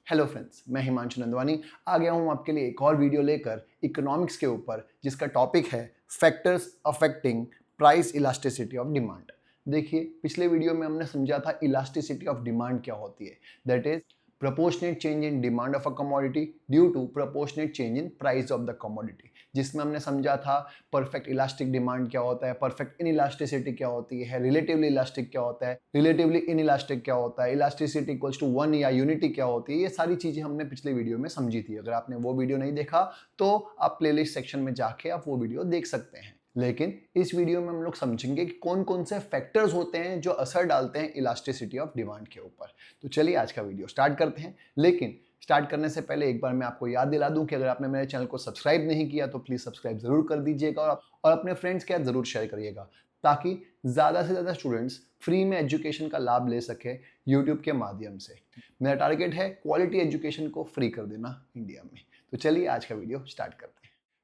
Hello friends, मैं हिमांशु नंदवानी आ गया हूँ आपके लिए एक और वीडियो लेकर इकोनॉमिक्स के ऊपर, जिसका टॉपिक है factors affecting price elasticity of demand. देखिए, पिछले वीडियो में हमने समझा था इलास्टिसिटी ऑफ डिमांड क्या होती है। That is proportionate change in demand of a commodity due to proportionate change in price of the commodity, जिसमें हमने समझा था परफेक्ट इलास्टिक डिमांड क्या होता है, परफेक्ट इन इलास्टिसिटी क्या होती है, रिलेटिवली इलास्टिक क्या होता है, रिलेटिवली इन इलास्टिक क्या होता है, इलास्टिसिटी इक्वल्स टू 1 या यूनिटी क्या होती है। ये सारी चीजें हमने पिछले वीडियो में समझी थी। अगर आपने वो वीडियो नहीं देखा तो आप प्लेलिस्ट सेक्शन में जाके आप वो वीडियो देख सकते हैं। लेकिन इस वीडियो में हम लोग समझेंगे कि कौन कौन से फैक्टर्स होते हैं जो असर डालते हैं इलास्टिसिटी ऑफ डिमांड के ऊपर। तो चलिए आज का वीडियो स्टार्ट करते हैं। लेकिन स्टार्ट करने से पहले एक बार मैं आपको याद दिला दूं कि अगर आपने मेरे चैनल को सब्सक्राइब नहीं किया तो प्लीज सब्सक्राइब जरूर कर दीजिएगा और अपने फ्रेंड्स के साथ जरूर शेयर करिएगा, ताकि ज़्यादा से ज़्यादा स्टूडेंट्स फ्री में एजुकेशन का लाभ ले सके यूट्यूब के माध्यम से। मेरा टारगेट है क्वालिटी एजुकेशन को फ्री कर देना इंडिया में। तो चलिए आज का वीडियो स्टार्ट करते हैं।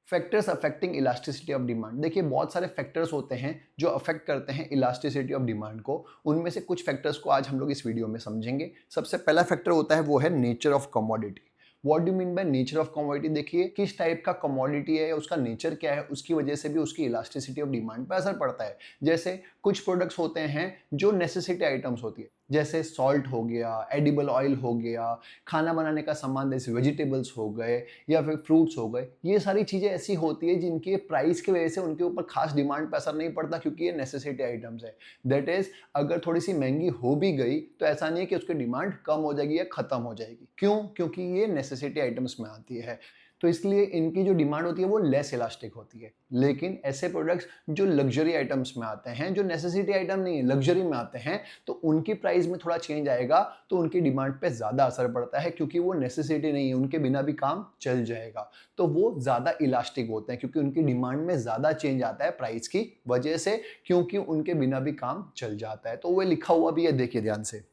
Factors affecting elasticity of demand. देखिए, बहुत सारे फैक्टर्स होते हैं जो अफेक्ट करते हैं इलास्टिसिटी ऑफ डिमांड को। उनमें से कुछ फैक्टर्स को आज हम लोग इस वीडियो में समझेंगे। सबसे पहला फैक्टर होता है वो है nature of commodity. What do mean by nature of commodity? देखिए, किस टाइप का कमोडिटी है या उसका नेचर क्या है, उसकी वजह से भी उसकी इलास्टिसिटी ऑफ डिमांड पर असर पड़ता है। जैसे कुछ प्रोडक्ट्स होते हैं जो नेसेसिटी आइटम्स होती है, जैसे सॉल्ट हो गया, एडिबल ऑयल हो गया, खाना बनाने का सामान जैसे वेजिटेबल्स हो गए या फिर फ्रूट्स हो गए। ये सारी चीज़ें ऐसी होती है जिनके प्राइस की वजह से उनके ऊपर खास डिमांड पर असर नहीं पड़ता, क्योंकि ये नेसेसिटी आइटम्स है। दैट इज, अगर थोड़ी सी महंगी हो भी गई तो ऐसा नहीं है कि उसकी डिमांड कम हो जाएगी या खत्म हो जाएगी। क्यों? क्योंकि ये नेसेसिटी आइटम्स में आती है, तो इसलिए इनकी जो डिमांड होती है वो लेस इलास्टिक होती है। लेकिन ऐसे प्रोडक्ट्स जो लग्जरी आइटम्स में आते हैं, जो नेसेसिटी आइटम नहीं है, लग्जरी में आते हैं, तो उनकी प्राइस में थोड़ा चेंज आएगा तो उनकी डिमांड पे ज़्यादा असर पड़ता है, क्योंकि वो नेसेसिटी नहीं है, उनके बिना भी काम चल जाएगा। तो वो ज़्यादा इलास्टिक होते हैं क्योंकि उनकी डिमांड में ज़्यादा चेंज आता है प्राइस की वजह से, क्योंकि उनके बिना भी काम चल जाता है। तो वो लिखा हुआ भी है, देखिए ध्यान से,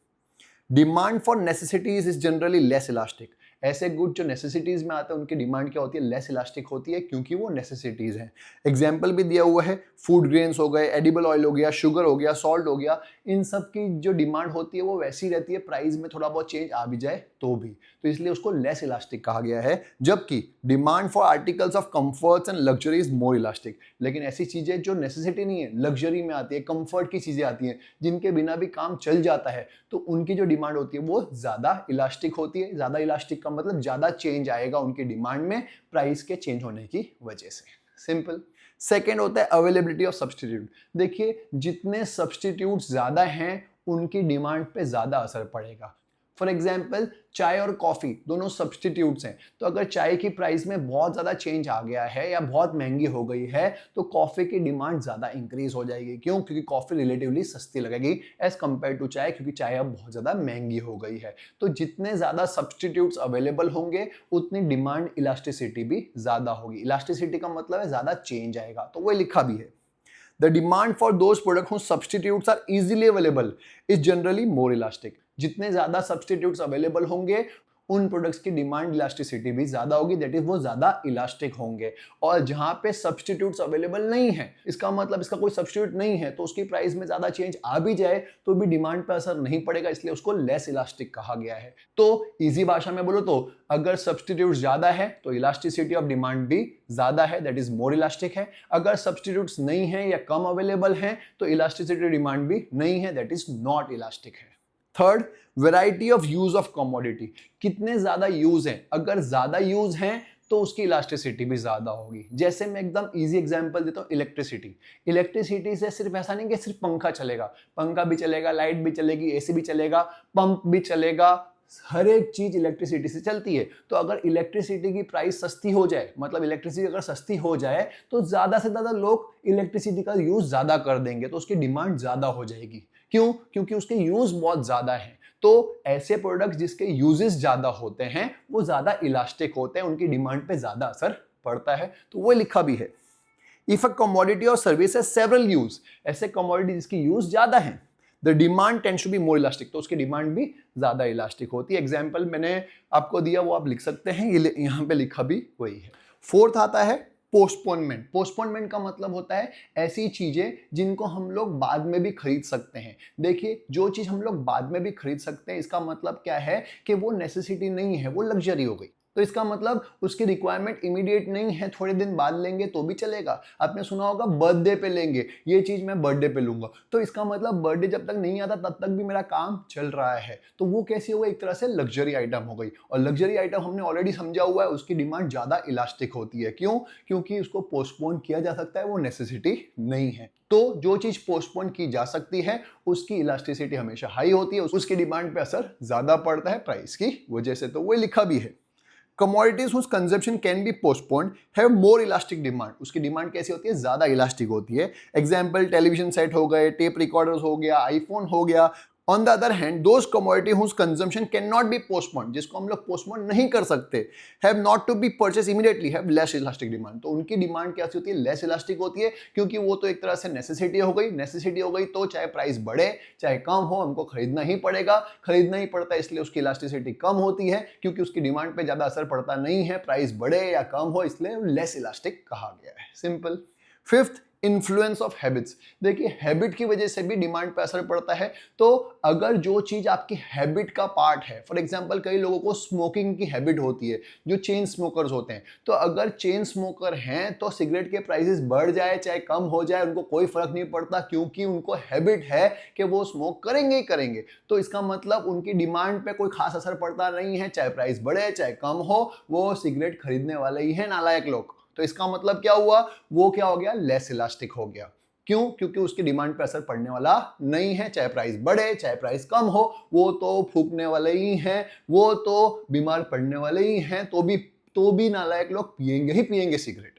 demand for necessities is generally less elastic. ऐसे गुड जो नेसेसिटीज में आते हैं उनकी डिमांड क्या होती है? लेस इलास्टिक होती है, क्योंकि वो नेसेसिटीज हैं। एग्जाम्पल भी दिया हुआ है, फूड ग्रेन्स हो गए, एडिबल ऑयल हो गया, शुगर हो गया, सॉल्ट हो गया। इन सब की जो डिमांड होती है वो वैसी रहती है, प्राइस में थोड़ा बहुत चेंज आ भी जाए तो भी, तो इसलिए उसको लेस इलास्टिक कहा गया है। जबकि demand for articles of comforts and luxury is more elastic. लेकिन ऐसी चीजें जो नेसेसिटी नहीं है, लग्जरी में आती है, कंफर्ट की चीजें आती हैं, जिनके बिना भी काम चल जाता है, तो उनकी जो डिमांड होती है वो ज्यादा इलास्टिक होती है। ज्यादा इलास्टिक का मतलब ज्यादा चेंज आएगा उनकी डिमांड में प्राइस के चेंज होने की वजह से। सिंपल। सेकेंड होता है अवेलेबिलिटी ऑफ सब्सटीट्यूट। देखिए, जितने सब्सटीट्यूट ज्यादा हैं उनकी डिमांड पे ज्यादा असर पड़ेगा। फॉर एग्जाम्पल, चाय और कॉफी दोनों सब्सटीट्यूट्स हैं, तो अगर चाय की प्राइस में बहुत ज़्यादा चेंज आ गया है या बहुत महंगी हो गई है तो कॉफ़ी की डिमांड ज़्यादा इंक्रीज हो जाएगी। क्यों? क्योंकि कॉफ़ी रिलेटिवली सस्ती लगेगी एज कम्पेयर टू चाय, क्योंकि चाय अब बहुत ज़्यादा महंगी हो गई है। तो जितने ज़्यादा सब्सटीट्यूट्स अवेलेबल होंगे उतनी डिमांड इलास्टिसिटी भी ज़्यादा होगी। इलास्टिसिटी का मतलब है ज़्यादा चेंज आएगा, तो वो लिखा भी है। The demand for those products whose substitutes are easily available is generally more elastic. जितने ज्यादा सब्सटीट्यूट्स अवेलेबल होंगे उन प्रोडक्ट्स की डिमांड इलास्टिसिटी भी ज्यादा होगी, दैट इज वो ज्यादा इलास्टिक होंगे। और जहां पे सब्सटीट्यूट्स अवेलेबल नहीं है, इसका मतलब इसका कोई सब्सटीट्यूट नहीं है, तो उसकी प्राइस में ज्यादा चेंज आ भी जाए तो भी डिमांड पर असर नहीं पड़ेगा, इसलिए उसको लेस इलास्टिक कहा गया है। तो इजी भाषा में बोलो तो अगर सब्सटीट्यूट ज्यादा है तो इलास्टिसिटी ऑफ डिमांड भी ज्यादा है, दैट इज मोर इलास्टिक है। अगर सब्सटीट्यूट्स नहीं है या कम अवेलेबल है तो इलास्टिसिटी डिमांड भी नहीं है, दैट इज नॉट इलास्टिक है। Third, variety of use of commodity. कितने ज्यादा यूज हैं? अगर ज्यादा यूज हैं तो उसकी इलास्टिसिटी भी ज्यादा होगी। जैसे मैं एकदम इजी एग्जांपल देता हूँ, इलेक्ट्रिसिटी। इलेक्ट्रिसिटी से सिर्फ ऐसा नहीं कि सिर्फ पंखा चलेगा, पंखा भी चलेगा, लाइट भी चलेगी, एसी भी चलेगा, पंप भी चलेगा, हर एक चीज इलेक्ट्रिसिटी से चलती है। तो अगर इलेक्ट्रिसिटी की प्राइस सस्ती हो जाए, मतलब इलेक्ट्रिसिटी अगर सस्ती हो जाए तो ज्यादा से ज्यादा लोग इलेक्ट्रिसिटी का यूज ज्यादा कर देंगे, तो उसकी डिमांड ज्यादा हो जाएगी। क्यों? क्योंकि उसके यूज बहुत ज्यादा है। तो ऐसे प्रोडक्ट्स जिसके यूजेस ज्यादा होते हैं वो ज्यादा इलास्टिक होते हैं, उनकी डिमांड पे ज्यादा असर पड़ता है। तो वो लिखा भी है, इफ अ कमोडिटी और सर्विस हैज सेवरल यूज, ऐसे कमोडिटी जिसकी यूज ज्यादा है, the demand tends to be more elastic, तो उसकी डिमांड भी ज्यादा इलास्टिक होती है। एग्जाम्पल मैंने आपको दिया वो आप लिख सकते हैं, ये यहाँ पे लिखा भी वही है। फोर्थ आता है पोस्टपोनमेंट का मतलब होता है ऐसी चीजें जिनको हम लोग बाद में भी खरीद सकते हैं। देखिए, जो चीज हम लोग बाद में भी खरीद सकते हैं, इसका मतलब क्या है कि वो नेसेसिटी नहीं है, वो लग्जरी हो गई। तो इसका मतलब उसकी रिक्वायरमेंट इमीडिएट नहीं है, थोड़े दिन बाद लेंगे तो भी चलेगा। आपने सुना होगा बर्थडे पे लेंगे, ये चीज मैं बर्थडे पे लूंगा, तो इसका मतलब बर्थडे जब तक नहीं आता तब तक भी मेरा काम चल रहा है। तो वो कैसी हो गई? एक तरह से लग्जरी आइटम हो गई। और लग्जरी आइटम हमने ऑलरेडी समझा हुआ है, उसकी डिमांड ज्यादा इलास्टिक होती है। क्यों? क्योंकि उसको पोस्टपोन किया जा सकता है, वो नेसेसिटी नहीं है। तो जो चीज पोस्टपोन की जा सकती है उसकी इलास्टिसिटी हमेशा हाई होती है, उसकी डिमांड पे असर ज्यादा पड़ता है प्राइस की वजह से। तो वो लिखा भी है, commodities whose consumption can be postponed have more elastic demand। उसकी डिमांड कैसी होती है? ज्यादा इलास्टिक होती है। एग्जाम्पल टेलीविजन सेट हो गए, टेप रिकॉर्डर्स हो गया, आईफोन हो गया। On the other hand those commodity whose consumption cannot be postponed, जिसको हम लोग पोस्टपोन नहीं कर सकते, have not to be purchased immediately, have less elastic demand। तो उनकी डिमांड कैसी होती है? लेस इलास्टिक होती है, क्योंकि वो तो एक तरह से नेसेसिटी हो गई। नेसेसिटी हो गई तो चाहे प्राइस बढ़े चाहे कम हो, हमको खरीदना ही पड़ेगा। खरीदना ही पड़ता है इसलिए उसकी इलास्टिसिटी कम होती है, क्योंकि उसकी डिमांड पे ज्यादा असर पड़ता नहीं है। प्राइस बढ़े या कम हो, इसलिए लेस इलास्टिक कहा गया है। Simple. Fifth, influence of habits. देखिए, हैबिट की वजह से भी डिमांड पे असर पड़ता है। तो अगर जो चीज आपकी हैबिट का पार्ट है, फॉर एग्जांपल कई लोगों को स्मोकिंग की हैबिट होती है, जो चेन स्मोकर्स होते हैं, तो अगर चेन स्मोकर हैं तो सिगरेट के प्राइसेस बढ़ जाए चाहे कम हो जाए उनको कोई फर्क नहीं पड़ता, क्योंकि उनको हैबिट है कि वो स्मोक करेंगे ही करेंगे। तो इसका मतलब उनकी डिमांड पे कोई खास असर पड़ता नहीं है, चाहे प्राइस बढ़े चाहे कम हो, वो सिगरेट खरीदने वाले ही हैं नालायक लोग। तो इसका मतलब क्या हुआ? वो क्या हो गया? लेस इलास्टिक हो गया। क्यों? क्योंकि उसकी डिमांड पे असर पड़ने वाला नहीं है, चाहे प्राइस बढ़े चाहे प्राइस कम हो, वो तो फूकने वाले ही हैं, वो तो बीमार पड़ने वाले ही हैं, तो भी नालायक लोग पिएंगे ही पिएंगे सिगरेट।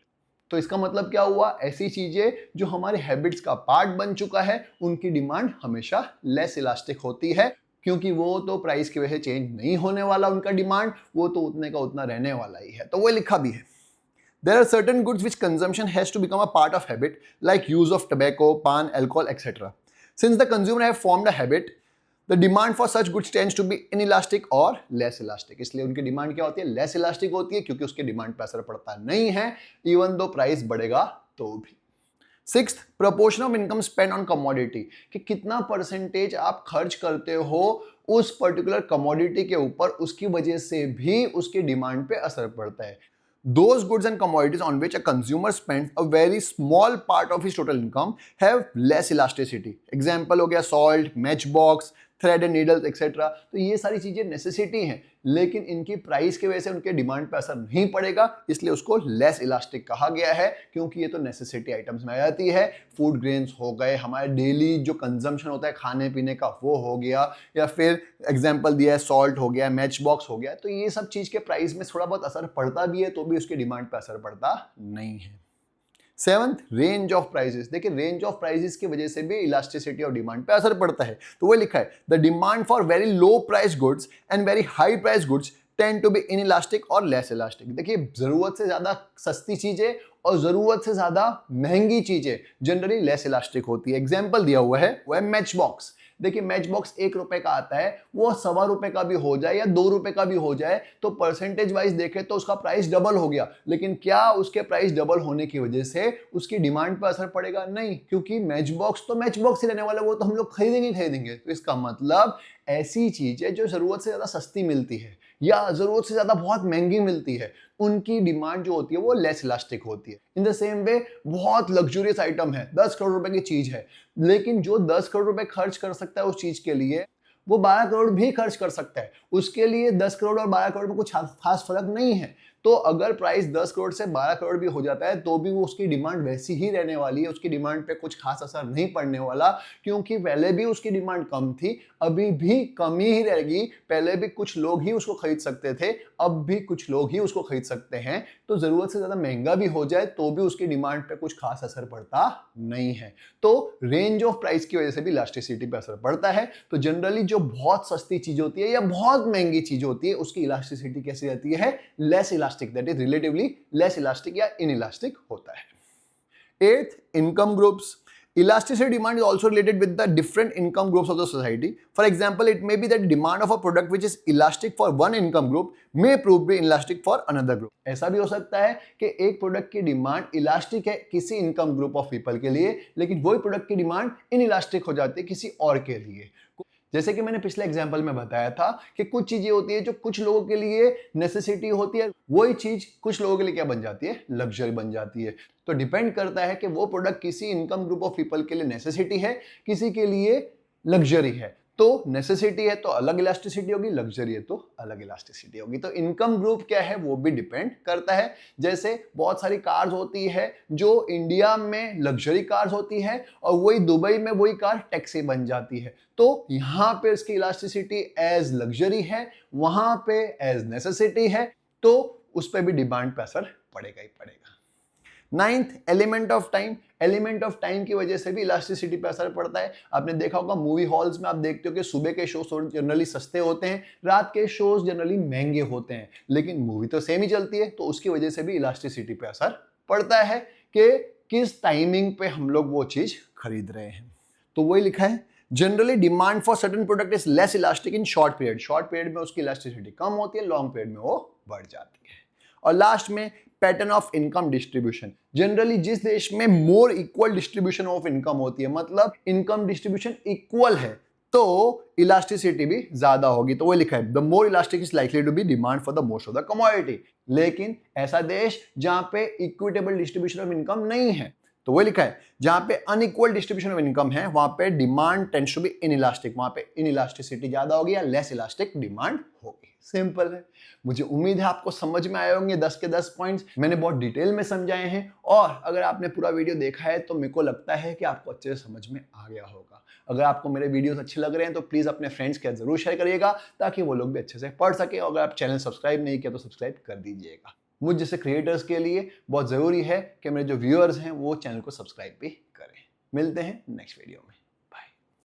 तो इसका मतलब क्या हुआ? ऐसी चीजें जो हमारे हैबिट्स का पार्ट बन चुका है, उनकी डिमांड हमेशा लेस इलास्टिक होती है, क्योंकि वो तो प्राइस की वजह से चेंज नहीं होने वाला उनका डिमांड, वो तो उतने का उतना रहने वाला ही है। तो वो लिखा भी है, there are certain goods which consumption has to become a part of habit, like use of tobacco, pan, alcohol, etc. Since the consumer have formed a habit, the demand for such goods tends to be inelastic or less elastic। इसलिए उनकी demand क्या होती है? Less elastic होती है, क्योंकि उसके demand पर असर पड़ता नहीं है, इवन दो प्राइस बढ़ेगा तो भी। Sixth, proportion of income spend on commodity, कि कितना परसेंटेज आप खर्च करते हो उस पर्टिकुलर कमोडिटी के ऊपर, उसकी वजह से भी उसकी डिमांड पे असर पड़ता है। Those goods and commodities on which a consumer spends a very small part of his total income have less elasticity। Example हो गया salt, matchbox, thread and needles etcetera. तो ये सारी चीजें नेसेसिटी हैं, लेकिन इनकी प्राइस की वजह से उनके डिमांड पर असर नहीं पड़ेगा, इसलिए उसको लेस इलास्टिक कहा गया है, क्योंकि ये तो नेसेसिटी आइटम्स में आ जाती है। फूड ग्रेन्स हो गए, हमारे डेली जो कंजम्पशन होता है खाने पीने का, वो हो गया, या फिर एग्जाम्पल दिया है सॉल्ट हो गया, मैच बॉक्स हो गया। तो ये सब चीज के प्राइस में थोड़ा बहुत असर पड़ता भी है, तो भी उसकी डिमांड पर असर पड़ता नहीं है। Seventh, range of prices. देखिए, रेंज ऑफ प्राइसेस की वजह से भी इलास्टिसिटी और डिमांड पे असर पड़ता है। तो वो लिखा है, the demand for very low price goods and very high price goods tend to be inelastic और लेस इलास्टिक। देखिए, जरूरत से ज्यादा सस्ती चीजें और जरूरत से ज्यादा महंगी चीजें जनरली लेस इलास्टिक होती है। एग्जाम्पल दिया हुआ है, वो है मैच बॉक्स। देखिए, मैच बॉक्स 1 रुपए का आता है, वो ₹1.25 का भी हो जाए या 2 रुपए का भी हो जाए, तो परसेंटेज वाइज देखें तो उसका प्राइस डबल हो गया। लेकिन क्या उसके प्राइस डबल होने की वजह से उसकी डिमांड पर असर पड़ेगा? नहीं, क्योंकि मैच बॉक्स तो मैच बॉक्स ही रहने वाला, वो तो हम लोग खरीदेंगे। तो इसका मतलब ऐसी चीजें जो जरूरत से ज्यादा सस्ती मिलती है या जरूरत से ज्यादा बहुत महंगी मिलती है, उनकी डिमांड जो होती है वो लेस इलास्टिक होती है। इन द सेम वे, बहुत लग्जूरियस आइटम है, 10 करोड़ रुपए की चीज है, लेकिन जो 10 करोड़ रुपए खर्च कर सकता है उस चीज के लिए, वो 12 करोड़ भी खर्च कर सकता है। उसके लिए 10 करोड़ और 12 करोड़ में कुछ खास फर्क नहीं है। तो अगर प्राइस 10 करोड़ से 12 करोड़ भी हो जाता है तो भी वो उसकी डिमांड वैसी ही रहने वाली है, उसकी डिमांड पे कुछ खास असर नहीं पड़ने वाला, क्योंकि पहले भी उसकी डिमांड कम थी, अभी भी कम ही रहेगी। पहले भी कुछ लोग ही उसको खरीद सकते थे, अब भी कुछ लोग ही उसको खरीद सकते हैं। तो जरूरत से ज्यादा महंगा भी हो जाए तो भी उसकी डिमांड पे कुछ खास असर पड़ता नहीं है। तो रेंज ऑफ प्राइस की वजह से भी इलास्टिसिटी पे असर पड़ता है। तो जनरली जो बहुत सस्ती चीज होती है या बहुत महंगी चीज होती है, उसकी इलास्टिसिटी कैसी रहती है? Less elastic, that is relatively less elastic या इनइलास्टिक होता है। एथ, income groups. Elasticity demand is also related with the different income groups of the society. For example, it may be that demand of a product which is elastic for one income group may prove be inelastic for another group. ऐसा भी हो सकता है कि एक product की demand elastic है किसी इनकम ग्रुप ऑफ पीपल के लिए, लेकिन वही प्रोडक्ट की डिमांड इनइलास्टिक हो जाती है किसी और के लिए। जैसे कि मैंने पिछले एग्जाम्पल में बताया था कि कुछ चीजें होती है जो कुछ लोगों के लिए नेसेसिटी होती है, वही चीज कुछ लोगों के लिए क्या बन जाती है, लग्जरी बन जाती है। तो डिपेंड करता है कि वो प्रोडक्ट किसी इनकम ग्रुप ऑफ पीपल के लिए नेसेसिटी है, किसी के लिए लग्जरी है। तो नेसेसिटी है तो अलग इलास्टिसिटी होगी, लग्जरी है तो अलग इलास्टिसिटी होगी। तो इनकम ग्रुप क्या है वो भी डिपेंड करता है। जैसे बहुत सारी कार्स होती है जो इंडिया में लग्जरी कार्स होती है और वही दुबई में वही कार टैक्सी बन जाती है। तो यहां पे इसकी इलास्टिसिटी एज लग्जरी है, वहां पे एज नेसेसिटी है, तो उस पर भी डिमांड पे असर पड़ेगा ही पड़ेगा। Ninth, element of time. Element of time की वजह से भी इलास्टिसिटी पे असर पड़ता है। आपने देखा होगा मूवी हॉल्स में आप देखते हो कि सुबह के शोज जनरली सस्ते होते हैं, रात के शोज जनरली महंगे होते हैं, लेकिन मूवी तो सेम ही चलती है। तो उसकी वजह से भी इलास्टिसिटी पे असर पड़ता है कि किस टाइमिंग पे हम लोग वो चीज खरीद रहे हैं। तो वही लिखा है, generally demand for certain product is less elastic in short period. Short period में उसकी इलास्टिसिटी कम होती है, लॉन्ग पीरियड में वो बढ़ जाती है। और लास्ट में pattern of income distribution. Generally जिस देश में मोर इक्वल डिस्ट्रीब्यूशन ऑफ इनकम होती है, मतलब इनकम डिस्ट्रीब्यूशन इक्वल है, तो इलास्टिसिटी भी ज्यादा होगी। तो वो लिखा है the more elastic is likely to be demand for the most of the commodity. लेकिन ऐसा देश जहां पे इक्विटेबल डिस्ट्रीब्यूशन ऑफ इनकम नहीं है, तो वो लिखा है जहां पे अनइक्वल डिस्ट्रीब्यूशन ऑफ इनकम है वहां पे demand tends to be inelastic, वहां पे इनइलास्टिसिटी ज्यादा होगी या लेस इलास्टिक डिमांड होगी। सिंपल है। मुझे उम्मीद है आपको समझ में आए होंगे 10 के 10 पॉइंट्स। मैंने बहुत डिटेल में समझाए हैं और अगर आपने पूरा वीडियो देखा है तो मेरे को लगता है कि आपको अच्छे से समझ में आ गया होगा। अगर आपको मेरे वीडियोस अच्छे लग रहे हैं तो प्लीज अपने फ्रेंड्स के साथ जरूर शेयर करिएगा ताकि वो लोग भी अच्छे से पढ़ सके। अगर आप चैनल सब्सक्राइब नहीं किया तो सब्सक्राइब कर दीजिएगा। मुझ जैसे क्रिएटर्स के लिए बहुत जरूरी है कि मेरे जो व्यूअर्स हैं वो चैनल को सब्सक्राइब भी करें। मिलते हैं नेक्स्ट वीडियो में।